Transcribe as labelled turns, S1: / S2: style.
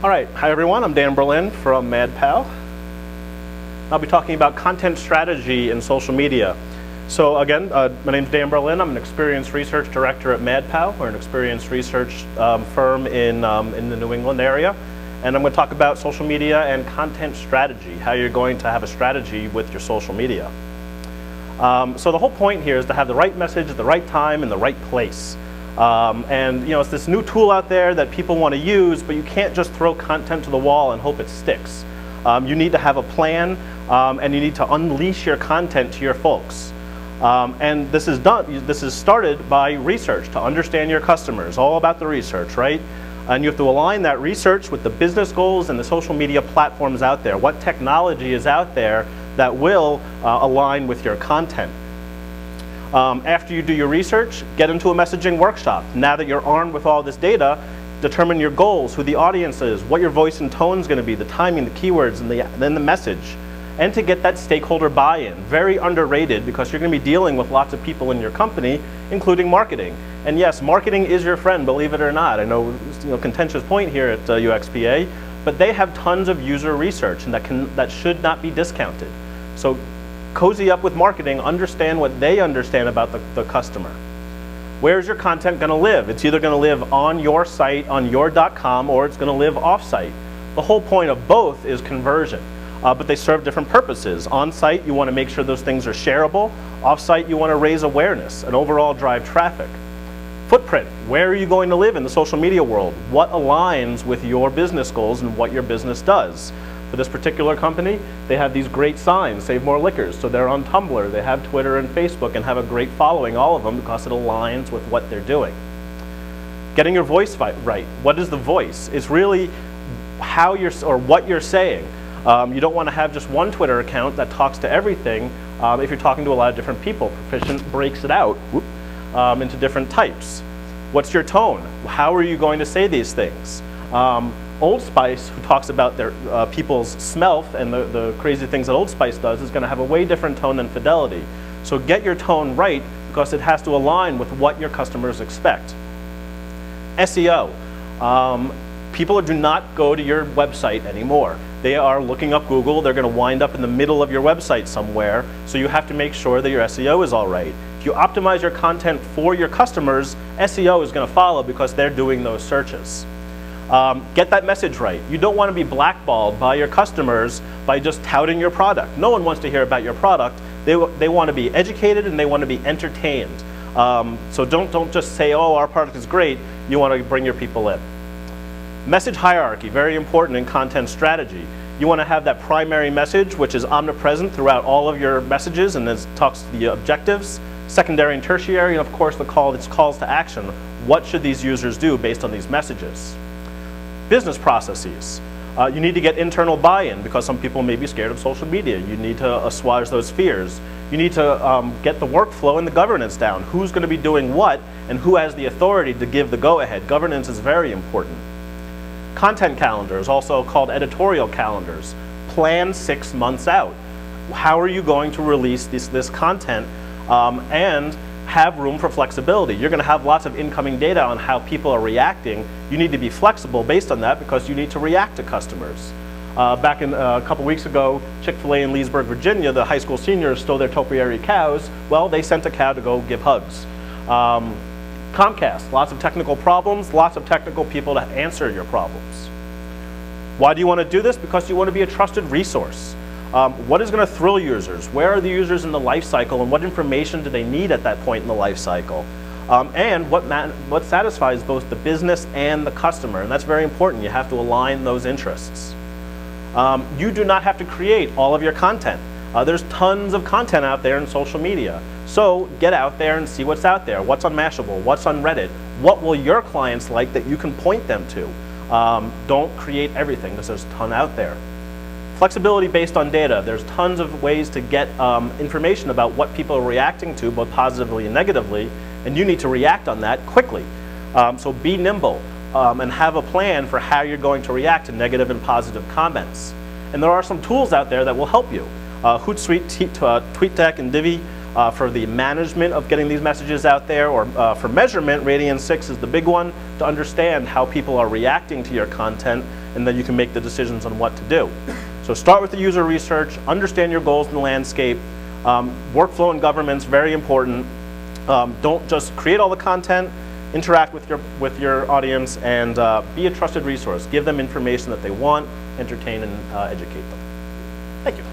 S1: All right, hi everyone, I'm Dan Berlin from MadPal. I'll be talking about content strategy in social media. So again, my name's Dan Berlin. I'm an experienced research director at MadPal. We're an experienced research firm in the New England area. And I'm going to talk about social media and content strategy, how you're going to have a strategy with your social media. So the whole point here is to have the right message at the right time in the right place. And you know, it's this new tool out there that people want to use, but you can't just throw content to the wall and hope it sticks. You need to have a plan, and you need to unleash your content to your folks. And this is started by research, to understand your customers, all about the research, right? And you have to align that research with the business goals and the social media platforms out there. What technology is out there that will align with your content? After you do your research, get into a messaging workshop. Now that you're armed with all this data, determine your goals, who the audience is, what your voice and tone is going to be, the timing, the keywords, and then the message. And to get that stakeholder buy-in. Very underrated, because you're going to be dealing with lots of people in your company, including marketing. And yes, marketing is your friend, believe it or not. I know, contentious point here at UXPA, but they have tons of user research, and that should not be discounted. So cozy up with marketing, understand what they understand about the customer. Where's your content going to live? It's either going to live on your site, on your .com, or it's going to live off-site. The whole point of both is conversion, but they serve different purposes. On-site, you want to make sure those things are shareable. Off-site, you want to raise awareness and overall drive traffic. Footprint, where are you going to live in the social media world? What aligns with your business goals and what your business does? For this particular company, they have these great signs, Save More Liquors. So they're on Tumblr, they have Twitter and Facebook, and have a great following, all of them, because it aligns with what they're doing. Getting your voice right. What is the voice? It's really how or what you're saying. You don't want to have just one Twitter account that talks to everything. If you're talking to a lot of different people, Proficient breaks it out into different types. What's your tone? How are you going to say these things? Old Spice, who talks about their people's smell and the crazy things that Old Spice does, is going to have a way different tone than Fidelity. So get your tone right, because it has to align with what your customers expect. SEO. People do not go to your website anymore. They are looking up Google. They're going to wind up in the middle of your website somewhere, so you have to make sure that your SEO is all right. If you optimize your content for your customers, SEO is going to follow, because they're doing those searches. Get that message right. You don't want to be blackballed by your customers by just touting your product. No one wants to hear about your product. They want to be educated and they want to be entertained. So don't just say, oh, our product is great. You want to bring your people in. Message hierarchy, very important in content strategy. You want to have that primary message, which is omnipresent throughout all of your messages, and it talks to the objectives. Secondary and tertiary, and of course it's calls to action. What should these users do based on these messages? Business processes. You need to get internal buy-in, because some people may be scared of social media. You need to assuage those fears. You need to get the workflow and the governance down. Who's going to be doing what, and who has the authority to give the go-ahead? Governance is very important. Content calendars, also called editorial calendars. Plan 6 months out. How are you going to release this content and have room for flexibility? You're going to have lots of incoming data on how people are reacting. You need to be flexible based on that, because you need to react to customers. Back in a couple weeks ago, Chick-fil-A in Leesburg, Virginia, the high school seniors stole their topiary cows. Well, they sent a cow to go give hugs. Comcast, lots of technical problems, lots of technical people to answer your problems. Why do you want to do this? Because you want to be a trusted resource. What is going to thrill users? Where are the users in the life cycle, and what information do they need at that point in the life cycle? And what satisfies both the business and the customer, and that's very important. You have to align those interests. You do not have to create all of your content. There's tons of content out there in social media. So get out there and see what's out there. What's on Mashable? What's on Reddit? What will your clients like that you can point them to? Don't create everything, because there's a ton out there. Flexibility based on data. There's tons of ways to get information about what people are reacting to, both positively and negatively, and you need to react on that quickly. So be nimble and have a plan for how you're going to react to negative and positive comments. And there are some tools out there that will help you. Hootsuite, TweetDeck, and Divi for the management of getting these messages out there, or for measurement, Radian 6 is the big one, to understand how people are reacting to your content and then you can make the decisions on what to do. So start with the user research, understand your goals in the landscape. Workflow in government's very important. Don't just create all the content, interact with your audience, and be a trusted resource. Give them information that they want, entertain and educate them. Thank you.